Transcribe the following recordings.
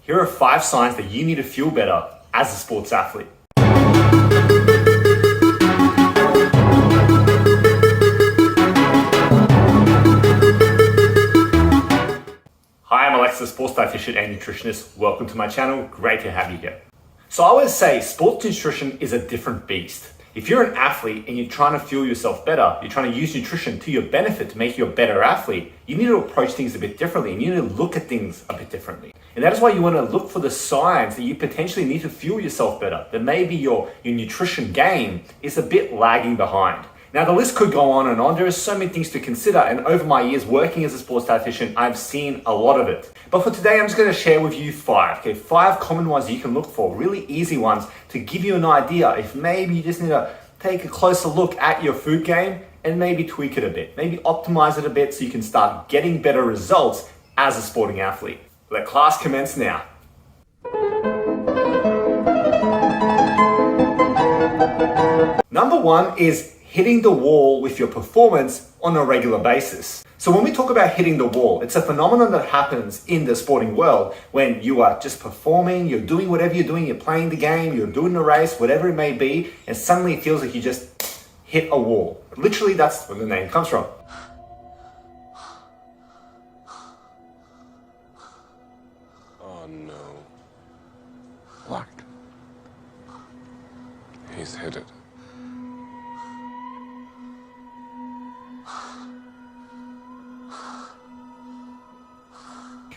Here are 5 signs that you need to feel better as a sports athlete. Hi, I'm Alex, a sports dietitian and nutritionist. Welcome to my channel. Great to have you here. So I always say sports nutrition is a different beast. If you're an athlete and you're trying to fuel yourself better, you're trying to use nutrition to your benefit to make you a better athlete, you need to approach things a bit differently and you need to look at things a bit differently. And that is why you want to look for the signs that you potentially need to fuel yourself better, that maybe your nutrition game is a bit lagging behind. Now the list could go on and on. There are so many things to consider, and over my years working as a sports dietitian, I've seen a lot of it. But for today, I'm just going to share with you 5, 5 common ones you can look for, really easy ones to give you an idea if maybe you just need to take a closer look at your food game and maybe tweak it a bit, maybe optimize it a bit so you can start getting better results as a sporting athlete. Let class commence now. Number 1 is hitting the wall with your performance on a regular basis. So when we talk about hitting the wall, it's a phenomenon that happens in the sporting world when you are just performing, you're doing whatever you're doing, you're playing the game, you're doing the race, whatever it may be, and suddenly it feels like you just hit a wall. Literally, that's where the name comes from. Oh no. What? He's hit it.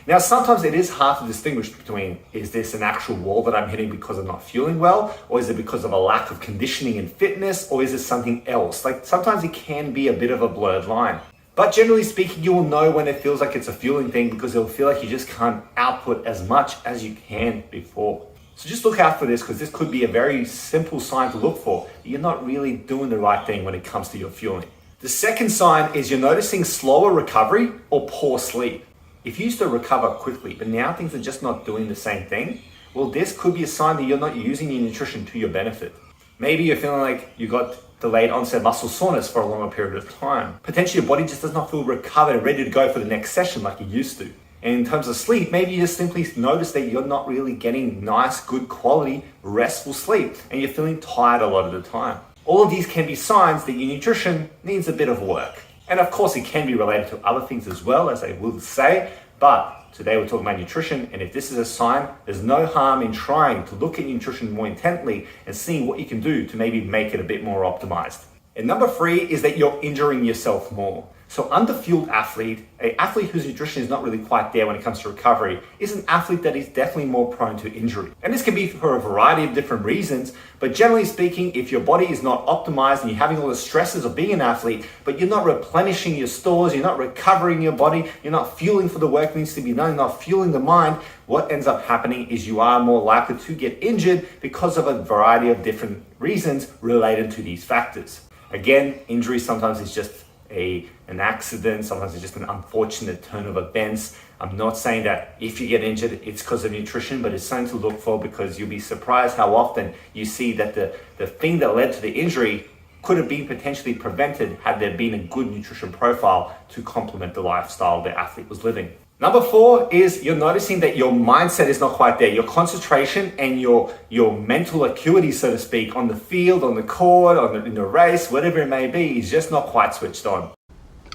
Now, sometimes it is hard to distinguish between, is this an actual wall that I'm hitting because I'm not feeling well? Or is it because of a lack of conditioning and fitness? Or is it something else? Like sometimes it can be a bit of a blurred line. But generally speaking, you will know when it feels like it's a fueling thing because it'll feel like you just can't output as much as you can before. So just look out for this because this could be a very simple sign to look for. You're not really doing the right thing when it comes to your fueling. The second sign is you're noticing slower recovery or poor sleep. If you used to recover quickly, but now things are just not doing the same thing, well, this could be a sign that you're not using your nutrition to your benefit. Maybe you're feeling like you got delayed onset muscle soreness for a longer period of time. Potentially your body just does not feel recovered and ready to go for the next session like you used to. And in terms of sleep, maybe you just simply notice that you're not really getting nice, good quality, restful sleep, and you're feeling tired a lot of the time. All of these can be signs that your nutrition needs a bit of work. And of course, it can be related to other things as well, as I will say, but today we're talking about nutrition, and if this is a sign, there's no harm in trying to look at nutrition more intently and seeing what you can do to maybe make it a bit more optimized. And number 3 is that you're injuring yourself more. So underfueled athlete, an athlete whose nutrition is not really quite there when it comes to recovery, is an athlete that is definitely more prone to injury. And this can be for a variety of different reasons, but generally speaking, if your body is not optimized and you're having all the stresses of being an athlete, but you're not replenishing your stores, you're not recovering your body, you're not fueling for the work that needs to be done, you're not fueling the mind, what ends up happening is you are more likely to get injured because of a variety of different reasons related to these factors. Again, injury sometimes is just an accident, sometimes it's just an unfortunate turn of events. I'm not saying that if you get injured, it's because of nutrition, but it's something to look for because you'll be surprised how often you see that the thing that led to the injury could have been potentially prevented had there been a good nutrition profile to complement the lifestyle the athlete was living. Number 4 is you're noticing that your mindset is not quite there. Your concentration and your mental acuity, so to speak, on the field, on the court, in the race, whatever it may be, is just not quite switched on.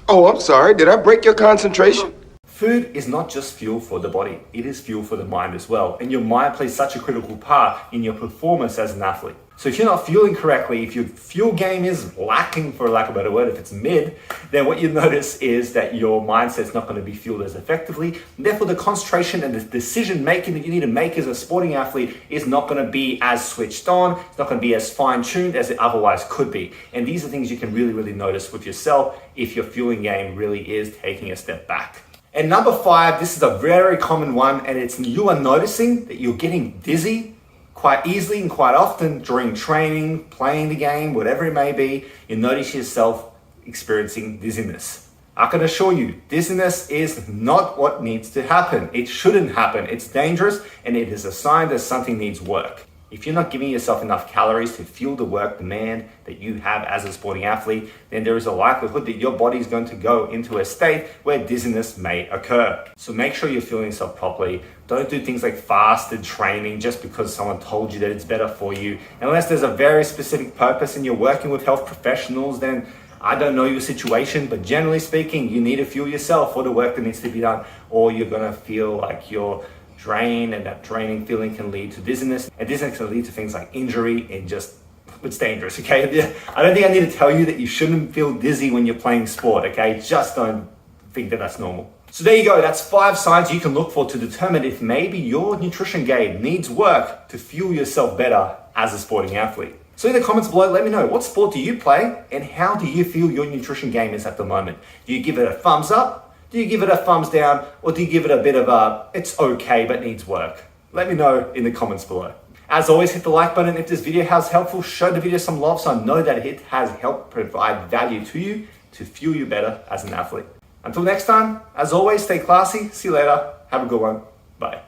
Oh, I'm sorry. Did I break your concentration? Food is not just fuel for the body, it is fuel for the mind as well. And your mind plays such a critical part in your performance as an athlete. So if you're not fueling correctly, if your fuel game is lacking, for lack of a better word, if it's mid, then what you notice is that your mindset's not going to be fueled as effectively. And therefore, the concentration and the decision making that you need to make as a sporting athlete is not going to be as switched on. It's not going to be as fine-tuned as it otherwise could be. And these are things you can really, really notice with yourself if your fueling game really is taking a step back. And number 5, this is a very common one, and it's you are noticing that you're getting dizzy quite easily and quite often during training, playing the game, whatever it may be. You notice yourself experiencing dizziness. I can assure you, dizziness is not what needs to happen. It shouldn't happen. It's dangerous, and it is a sign that something needs work. If you're not giving yourself enough calories to fuel the work demand that you have as a sporting athlete, then there is a likelihood that your body is going to go into a state where dizziness may occur. So make sure you're fueling yourself properly. Don't do things like fasted training just because someone told you that it's better for you. Unless there's a very specific purpose and you're working with health professionals, then I don't know your situation, but generally speaking, you need to fuel yourself for the work that needs to be done, or you're gonna feel like you're drained, and that draining feeling can lead to dizziness, and dizziness can lead to things like injury, and just, it's dangerous, okay? I don't think I need to tell you that you shouldn't feel dizzy when you're playing sport, okay? Just don't think that that's normal. So there you go, that's 5 signs you can look for to determine if maybe your nutrition game needs work to fuel yourself better as a sporting athlete. So in the comments below, let me know, what sport do you play and how do you feel your nutrition game is at the moment? Do you give it a thumbs up? Do you give it a thumbs down? Or do you give it a bit of a, it's okay but needs work? Let me know in the comments below. As always, hit the like button if this video has helpful. Show the video some love so I know that it has helped provide value to you to fuel you better as an athlete. Until next time, as always, stay classy. See you later. Have a good one. Bye.